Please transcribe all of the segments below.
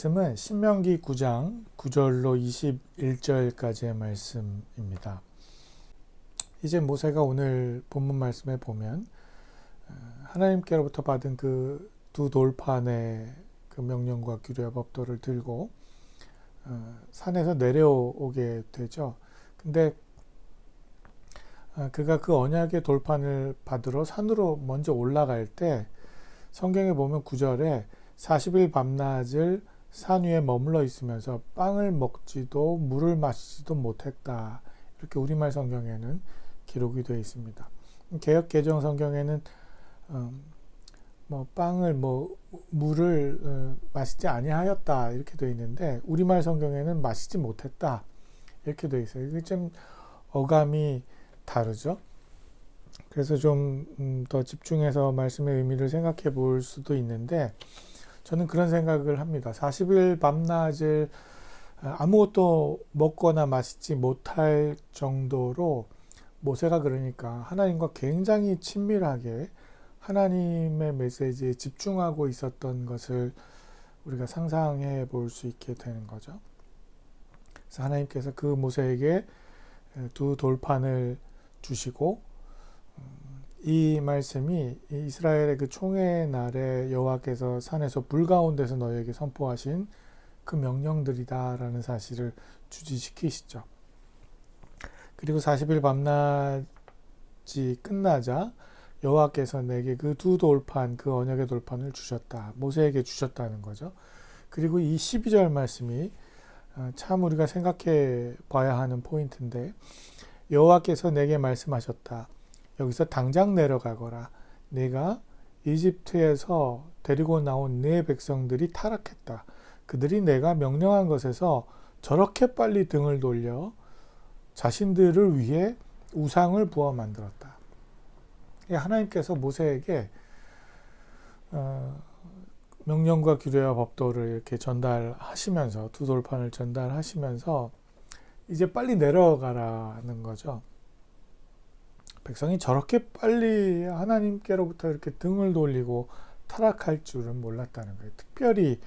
말씀은 신명기 9장 9절로 21절까지의 말씀입니다. 이제 모세가 오늘 본문 말씀에 보면 하나님께로부터 받은 그 두 돌판의 그 명령과 규례와 법도를 들고 산에서 내려오게 되죠. 근데 그가 그 언약의 돌판을 받으러 산으로 먼저 올라갈 때 성경에 보면 9절에 40일 밤낮을 산 위에 머물러 있으면서 빵을 먹지도 물을 마시지도 못했다. 이렇게 우리말 성경에는 기록이 되어 있습니다. 개역 개정 성경에는 빵을 물을 마시지 아니하였다 이렇게 되어 있는데 우리말 성경에는 마시지 못했다 이렇게 되어 있어요. 이게 좀 어감이 다르죠. 그래서 좀 더 집중해서 말씀의 의미를 생각해 볼 수도 있는데 저는 그런 생각을 합니다. 40일 밤낮을 아무것도 먹거나 마시지 못할 정도로 모세가 그러니까 하나님과 굉장히 친밀하게 하나님의 메시지에 집중하고 있었던 것을 우리가 상상해 볼 수 있게 되는 거죠. 그래서 하나님께서 그 모세에게 두 돌판을 주시고 이 말씀이 이스라엘의 그 총회 날에 여호와께서 산에서 불 가운데서 너희에게 선포하신 그 명령들이다라는 사실을 주지시키시죠. 그리고 40일 밤낮이 끝나자 여호와께서 내게 그 두 돌판, 그 언약의 돌판을 주셨다. 모세에게 주셨다는 거죠. 그리고 이 12절 말씀이 참 우리가 생각해 봐야 하는 포인트인데 여호와께서 내게 말씀하셨다. 여기서 당장 내려가거라. 내가 이집트에서 데리고 나온 네 백성들이 타락했다. 그들이 내가 명령한 것에서 저렇게 빨리 등을 돌려 자신들을 위해 우상을 부어 만들었다. 하나님께서 모세에게 명령과 규례와 법도를 이렇게 전달하시면서 두 돌판을 전달하시면서 이제 빨리 내려가라는 거죠. 백성이 저렇게 빨리 하나님께로부터 이렇게 등을 돌리고 타락할 줄은 몰랐다는 거예요. 특별히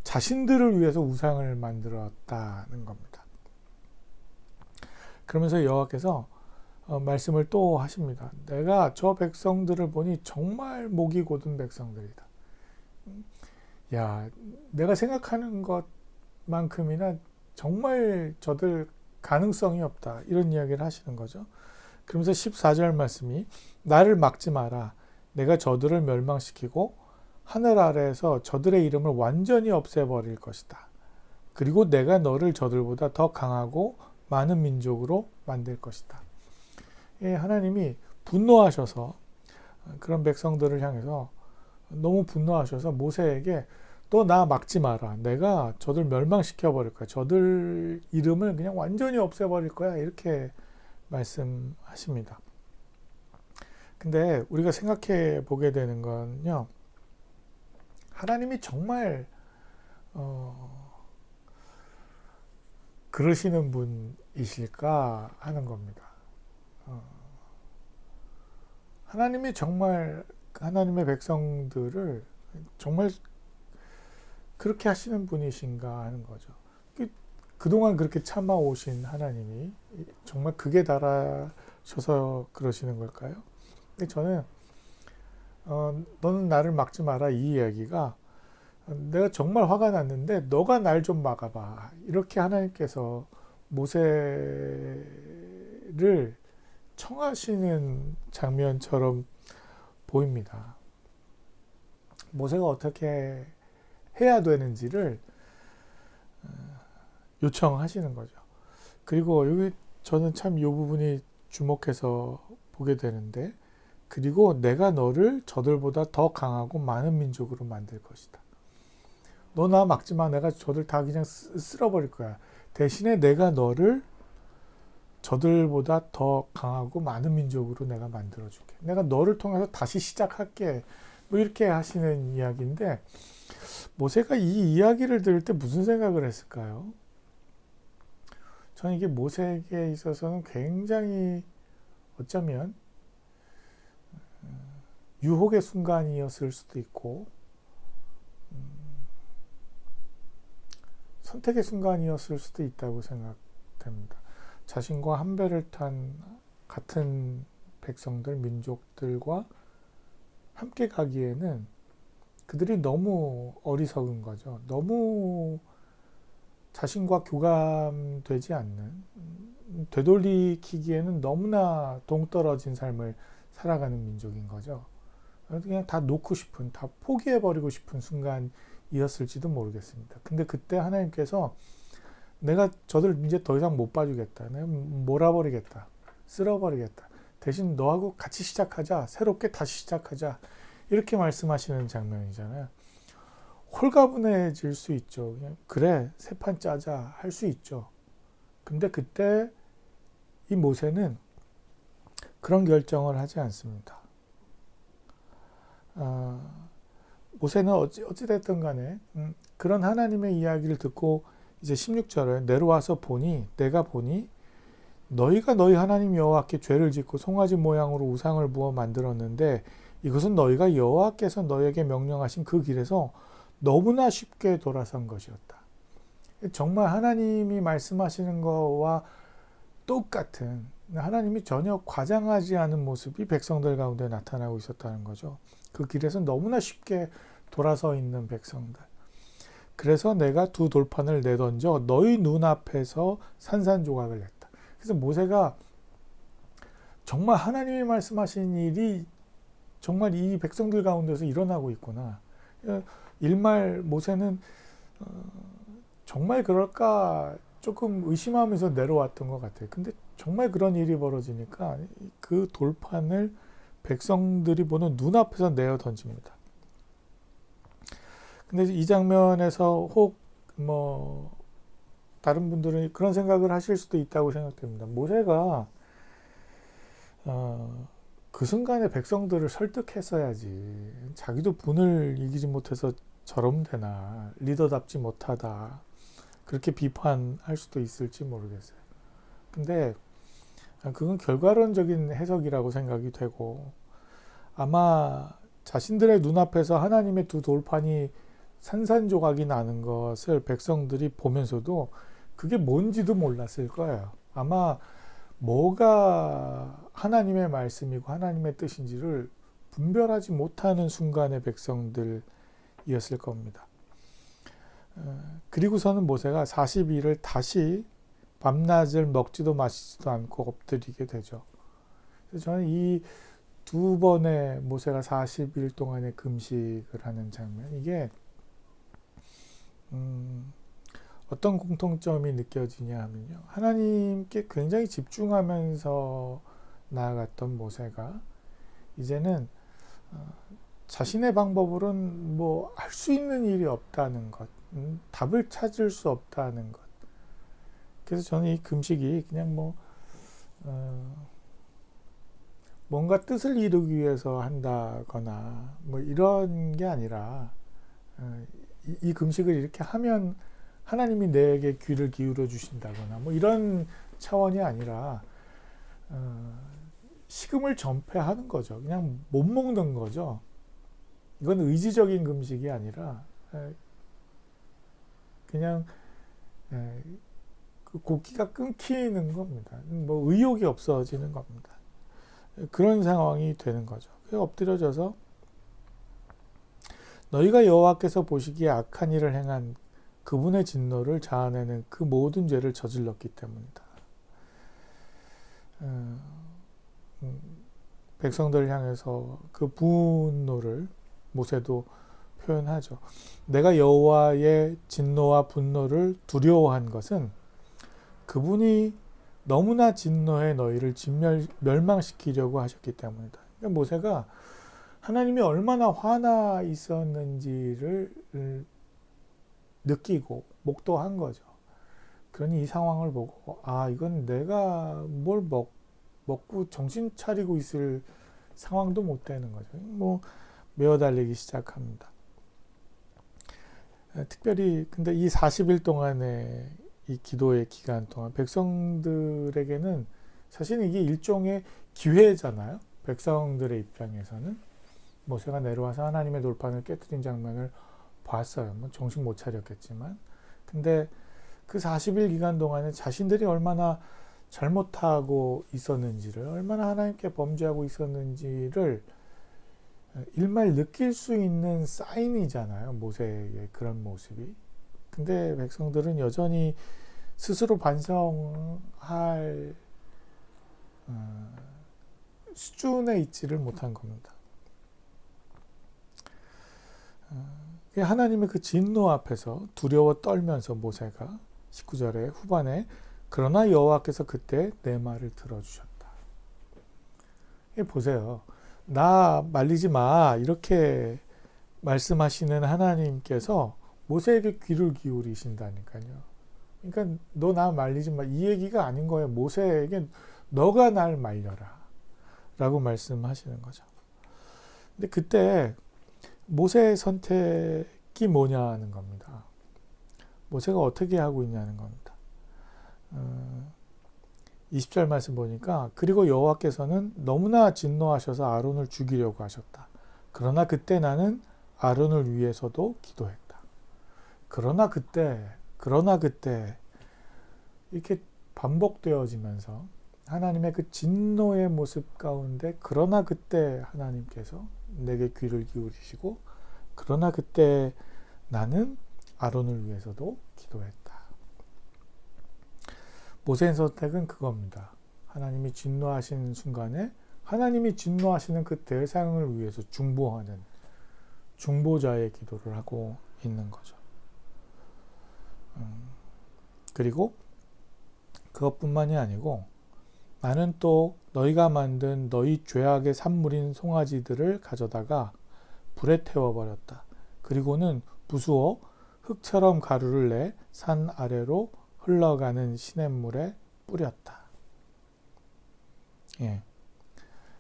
자신들을 위해서 우상을 만들었다는 겁니다. 그러면서 여호와께서 말씀을 또 하십니다. 내가 저 백성들을 보니 정말 목이 곧은 백성들이다. 야, 내가 생각하는 것만큼이나 정말 저들 가능성이 없다. 이런 이야기를 하시는 거죠. 그러면서 14절 말씀이 나를 막지 마라. 내가 저들을 멸망시키고 하늘 아래에서 저들의 이름을 완전히 없애버릴 것이다. 그리고 내가 너를 저들보다 더 강하고 많은 민족으로 만들 것이다. 하나님이 분노하셔서 그런 백성들을 향해서 너무 분노하셔서 모세에게 너 나 막지 마라. 내가 저들 멸망시켜버릴 거야. 저들 이름을 그냥 완전히 없애버릴 거야. 이렇게 말씀하십니다. 근데 우리가 생각해 보게 되는 건요. 하나님이 정말 그러시는 분이실까 하는 겁니다. 하나님이 정말 하나님의 백성들을 정말 그렇게 하시는 분이신가 하는 거죠. 그동안 그렇게 참아오신 하나님이 정말 극에 달하셔서 그러시는 걸까요? 근데 저는 너는 나를 막지 마라 이 이야기가 내가 정말 화가 났는데 너가 날 좀 막아봐. 이렇게 하나님께서 모세를 청하시는 장면처럼 보입니다. 모세가 어떻게 해야 되는지를 요청하시는 거죠. 그리고 여기 저는 참 이 부분이 주목해서 보게 되는데 그리고 내가 너를 저들보다 더 강하고 많은 민족으로 만들 것이다. 너 나 막지 마. 내가 저들 다 그냥 쓸어버릴 거야. 대신에 내가 너를 저들보다 더 강하고 많은 민족으로 내가 만들어줄게. 내가 너를 통해서 다시 시작할게. 뭐 이렇게 하시는 이야기인데 모세가 이 이야기를 들을 때 무슨 생각을 했을까요? 저는 이게 모세에게 있어서는 굉장히 어쩌면 유혹의 순간이었을 수도 있고 선택의 순간이었을 수도 있다고 생각됩니다. 자신과 한 배를 탄 같은 백성들, 민족들과 함께 가기에는 그들이 너무 어리석은 거죠. 너무 자신과 교감되지 않는, 되돌리키기에는 너무나 동떨어진 삶을 살아가는 민족인 거죠. 그냥 다 놓고 싶은, 다 포기해버리고 싶은 순간이었을지도 모르겠습니다. 근데 그때 하나님께서 내가 저들 이제 더 이상 못 봐주겠다. 내가 몰아버리겠다. 쓸어버리겠다. 대신 너하고 같이 시작하자. 새롭게 다시 시작하자. 이렇게 말씀하시는 장면이잖아요. 홀가분해질 수 있죠. 그냥 그래, 새 판 짜자 할 수 있죠. 근데 그때 이 모세는 그런 결정을 하지 않습니다. 모세는 어찌됐든 간에 그런 하나님의 이야기를 듣고 이제 16절에 내려와서 보니 내가 보니 너희가 너희 하나님 여호와께 죄를 짓고 송아지 모양으로 우상을 부어 만들었는데 이것은 너희가 여호와께서 너희에게 명령하신 그 길에서 너무나 쉽게 돌아선 것이었다. 정말 하나님이 말씀하시는 것과 똑같은, 하나님이 전혀 과장하지 않은 모습이 백성들 가운데 나타나고 있었다는 거죠. 그 길에서 너무나 쉽게 돌아서 있는 백성들. 그래서 내가 두 돌판을 내던져 너희 눈앞에서 산산조각을 냈다. 그래서 모세가 정말 하나님이 말씀하신 일이 정말 이 백성들 가운데서 일어나고 있구나. 일말 모세는 정말 그럴까 조금 의심하면서 내려왔던 것 같아요. 근데 정말 그런 일이 벌어지니까 그 돌판을 백성들이 보는 눈앞에서 내어 던집니다. 근데 이 장면에서 혹 다른 분들은 그런 생각을 하실 수도 있다고 생각됩니다. 모세가 그 순간에 백성들을 설득했어야지. 자기도 분을 이기지 못해서 저러면 되나, 리더답지 못하다, 그렇게 비판할 수도 있을지 모르겠어요. 근데 그건 결과론적인 해석이라고 생각이 되고, 아마 자신들의 눈앞에서 하나님의 두 돌판이 산산조각이 나는 것을 백성들이 보면서도 그게 뭔지도 몰랐을 거예요. 아마 뭐가 하나님의 말씀이고 하나님의 뜻인지를 분별하지 못하는 순간의 백성들이었을 겁니다. 그리고서는 모세가 40일을 다시 밤낮을 먹지도 마시지도 않고 엎드리게 되죠. 그래서 저는 이 두 번의 모세가 40일 동안의 금식을 하는 장면, 이게 어떤 공통점이 느껴지냐 하면요, 하나님께 굉장히 집중하면서 나아갔던 모세가 이제는 자신의 방법으로는 뭐 할 수 있는 일이 없다는 것, 답을 찾을 수 없다는 것. 그래서 저는 이 금식이 그냥 뭔가 뜻을 이루기 위해서 한다거나 이런 게 아니라, 이 금식을 이렇게 하면 하나님이 내게 귀를 기울여 주신다거나 이런 차원이 아니라 식음을 전폐하는 거죠. 그냥 못 먹는 거죠. 이건 의지적인 금식이 아니라 그냥 그 고기가 끊기는 겁니다. 의욕이 없어지는 겁니다. 그런 상황이 되는 거죠. 엎드려져서 너희가 여호와께서 보시기에 악한 일을 행한 그분의 진노를 자아내는 그 모든 죄를 저질렀기 때문이다. 백성들을 향해서 그 분노를 모세도 표현하죠. 내가 여호와의 진노와 분노를 두려워한 것은 그분이 너무나 진노해 너희를 멸망시키려고 하셨기 때문이다. 그러니까 모세가 하나님이 얼마나 화나 있었는지를 느끼고 목도한 거죠. 그러니 이 상황을 보고 이건 내가 뭘 먹고 정신 차리고 있을 상황도 못 되는 거죠. 메어달리기 시작합니다. 특별히 근데 이 40일 동안의 이 기도의 기간 동안 백성들에게는 사실 이게 일종의 기회잖아요. 백성들의 입장에서는 모세가 내려와서 하나님의 돌판을 깨뜨린 장면을 봤어요. 정신 못 차렸겠지만, 근데 그 40일 기간 동안에 자신들이 얼마나 잘못하고 있었는지를, 얼마나 하나님께 범죄하고 있었는지를 일말 느낄 수 있는 사인이잖아요. 모세의 그런 모습이. 근데 백성들은 여전히 스스로 반성할 수준에 있지를 못한 겁니다. 하나님의 그 진노 앞에서 두려워 떨면서 모세가 19절에 후반에 그러나 여호와께서 그때 내 말을 들어주셨다. 보세요. 나 말리지 마 이렇게 말씀하시는 하나님께서 모세에게 귀를 기울이신다니까요. 그러니까 너 나 말리지 마 이 얘기가 아닌 거예요. 모세에게 너가 날 말려라 라고 말씀하시는 거죠. 근데 그때 모세의 선택이 뭐냐는 겁니다. 모세가 어떻게 하고 있냐는 겁니다. 20절 말씀 보니까 그리고 여호와께서는 너무나 진노하셔서 아론을 죽이려고 하셨다. 그러나 그때 나는 아론을 위해서도 기도했다. 그러나 그때 이렇게 반복되어지면서 하나님의 그 진노의 모습 가운데 그러나 그때 하나님께서 내게 귀를 기울이시고 그러나 그때 나는 아론을 위해서도 기도했다. 모세의 선택은 그겁니다. 하나님이 진노하시는 순간에 하나님이 진노하시는 그 대상을 위해서 중보하는 중보자의 기도를 하고 있는 거죠. 그리고 그것뿐만이 아니고 나는 또 너희가 만든 너희 죄악의 산물인 송아지들을 가져다가 불에 태워버렸다. 그리고는 부수어 흙처럼 가루를 내 산 아래로 흘러가는 시냇물에 뿌렸다. 예.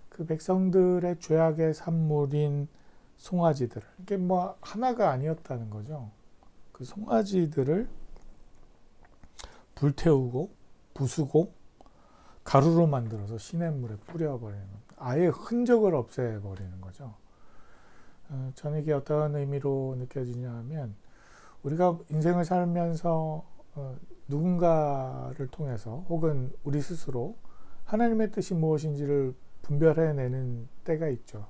그 백성들의 죄악의 산물인 송아지들, 이게 뭐 하나가 아니었다는 거죠. 그 송아지들을 불태우고 부수고 가루로 만들어서 시냇물에 뿌려버리는 겁니다. 아예 흔적을 없애버리는 거죠. 저는 이게 어떤 의미로 느껴지냐 하면 우리가 인생을 살면서 누군가를 통해서 혹은 우리 스스로 하나님의 뜻이 무엇인지를 분별해내는 때가 있죠.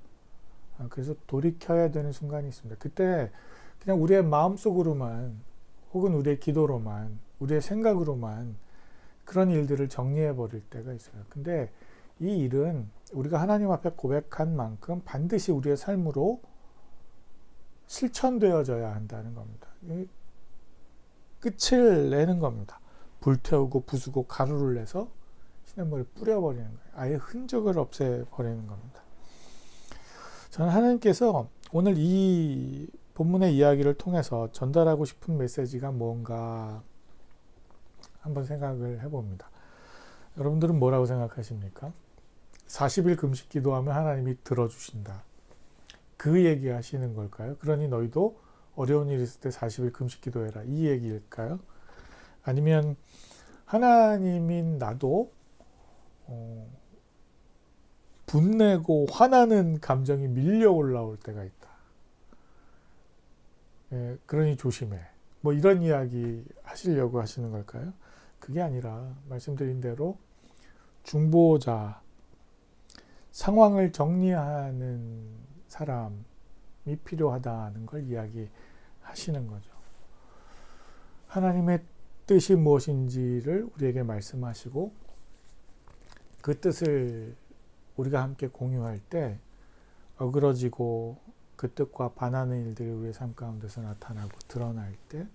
그래서 돌이켜야 되는 순간이 있습니다. 그때 그냥 우리의 마음속으로만 혹은 우리의 기도로만 우리의 생각으로만 그런 일들을 정리해 버릴 때가 있어요. 근데 이 일은 우리가 하나님 앞에 고백한 만큼 반드시 우리의 삶으로 실천되어져야 한다는 겁니다. 끝을 내는 겁니다. 불태우고 부수고 가루를 내서 시냇물에 뿌려버리는 거예요. 아예 흔적을 없애버리는 겁니다. 저는 하나님께서 오늘 이 본문의 이야기를 통해서 전달하고 싶은 메시지가 뭔가 한번 생각을 해봅니다. 여러분들은 뭐라고 생각하십니까? 40일 금식 기도하면 하나님이 들어주신다. 그 얘기 하시는 걸까요? 그러니 너희도 어려운 일 있을 때 40일 금식 기도해라. 이 얘기일까요? 아니면 하나님인 나도 분내고 화나는 감정이 밀려 올라올 때가 있다. 예, 그러니 조심해. 뭐 이런 이야기 하시려고 하시는 걸까요? 그게 아니라 말씀드린 대로 중보자, 상황을 정리하는 사람이 필요하다는 걸 이야기하시는 거죠. 하나님의 뜻이 무엇인지를 우리에게 말씀하시고 그 뜻을 우리가 함께 공유할 때 어그러지고 그 뜻과 반하는 일들이 우리의 삶 가운데서 나타나고 드러날 때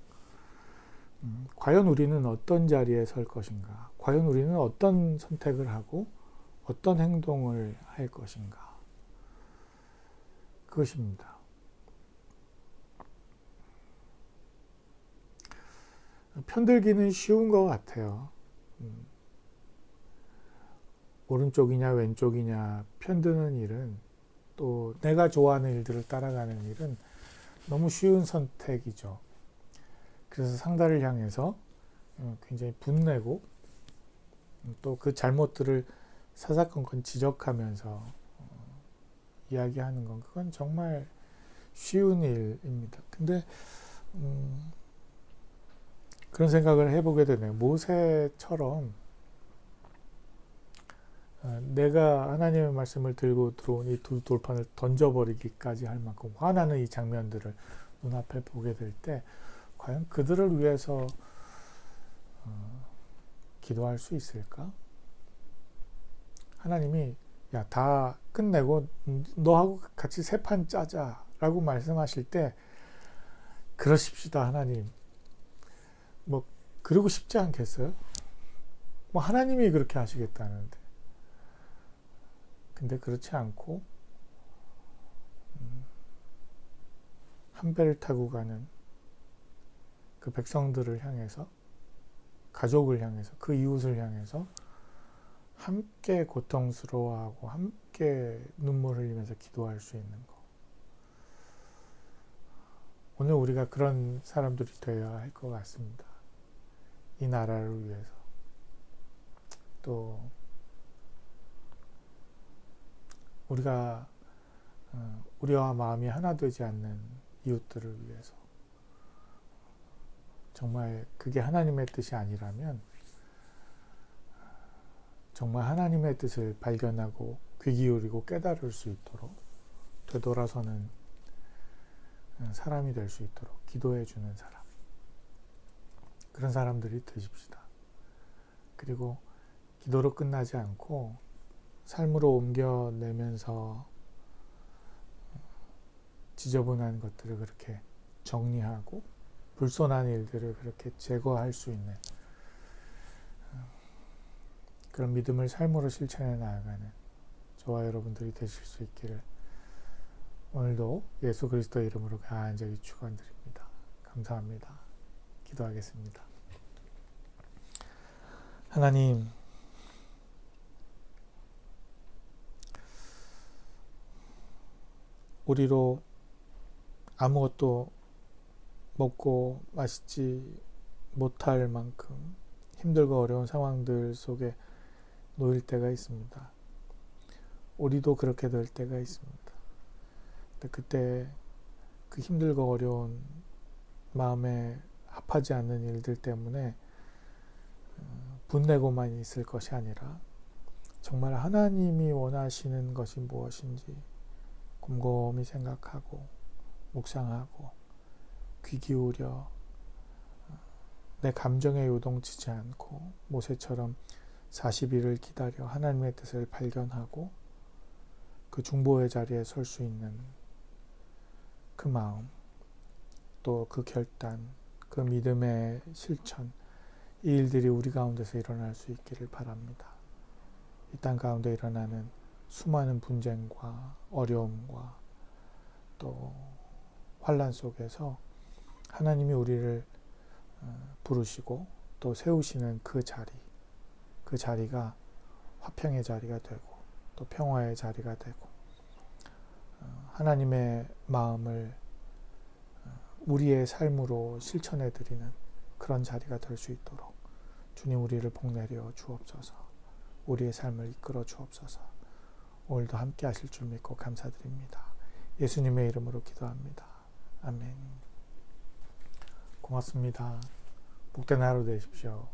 과연 우리는 어떤 자리에 설 것인가? 과연 우리는 어떤 선택을 하고 어떤 행동을 할 것인가? 그것입니다. 편들기는 쉬운 것 같아요. 오른쪽이냐 왼쪽이냐 편드는 일은 또 내가 좋아하는 일들을 따라가는 일은 너무 쉬운 선택이죠. 그래서 상대를 향해서 굉장히 분내고 또 그 잘못들을 사사건건 지적하면서 이야기하는 건 그건 정말 쉬운 일입니다. 근데 그런 생각을 해보게 되네요. 모세처럼 내가 하나님의 말씀을 들고 들어온 이 두 돌판을 던져버리기까지 할 만큼 화나는 이 장면들을 눈앞에 보게 될 때 과연 그들을 위해서 기도할 수 있을까? 하나님이 야, 다 끝내고 너하고 같이 새 판 짜자 라고 말씀하실 때 그러십시다 하나님. 뭐 그러고 싶지 않겠어요? 뭐 하나님이 그렇게 하시겠다는데. 근데 그렇지 않고 한 배를 타고 가는 그 백성들을 향해서, 가족을 향해서, 그 이웃을 향해서 함께 고통스러워하고 함께 눈물 흘리면서 기도할 수 있는 것. 오늘 우리가 그런 사람들이 되어야 할 것 같습니다. 이 나라를 위해서. 또 우리가 우리와 마음이 하나 되지 않는 이웃들을 위해서. 정말 그게 하나님의 뜻이 아니라면 정말 하나님의 뜻을 발견하고 귀 기울이고 깨달을 수 있도록 되돌아서는 사람이 될 수 있도록 기도해 주는 사람, 그런 사람들이 되십시다. 그리고 기도로 끝나지 않고 삶으로 옮겨내면서 지저분한 것들을 그렇게 정리하고 불손한 일들을 그렇게 제거할 수 있는 그런 믿음을 삶으로 실천해 나아가는 저와 여러분들이 되실 수 있기를 오늘도 예수 그리스도의 이름으로 간절히 축원드립니다. 감사합니다. 기도하겠습니다. 하나님, 우리로 아무것도 먹고 마시지 못할 만큼 힘들고 어려운 상황들 속에 놓일 때가 있습니다. 우리도 그렇게 될 때가 있습니다. 그때 그 힘들고 어려운 마음에 합하지 않는 일들 때문에 분내고만 있을 것이 아니라 정말 하나님이 원하시는 것이 무엇인지 곰곰이 생각하고 묵상하고 귀 기울여 내 감정에 요동치지 않고 모세처럼 40일을 기다려 하나님의 뜻을 발견하고 그 중보의 자리에 설 수 있는 그 마음, 또 그 결단, 그 믿음의 실천, 이 일들이 우리 가운데서 일어날 수 있기를 바랍니다. 이 땅 가운데 일어나는 수많은 분쟁과 어려움과 또 환난 속에서 하나님이 우리를 부르시고 또 세우시는 그 자리가 화평의 자리가 되고 또 평화의 자리가 되고 하나님의 마음을 우리의 삶으로 실천해 드리는 그런 자리가 될 수 있도록 주님 우리를 복내려 주옵소서. 우리의 삶을 이끌어 주옵소서. 오늘도 함께 하실 줄 믿고 감사드립니다. 예수님의 이름으로 기도합니다. 아멘. 고맙습니다. 복된 하루 되십시오.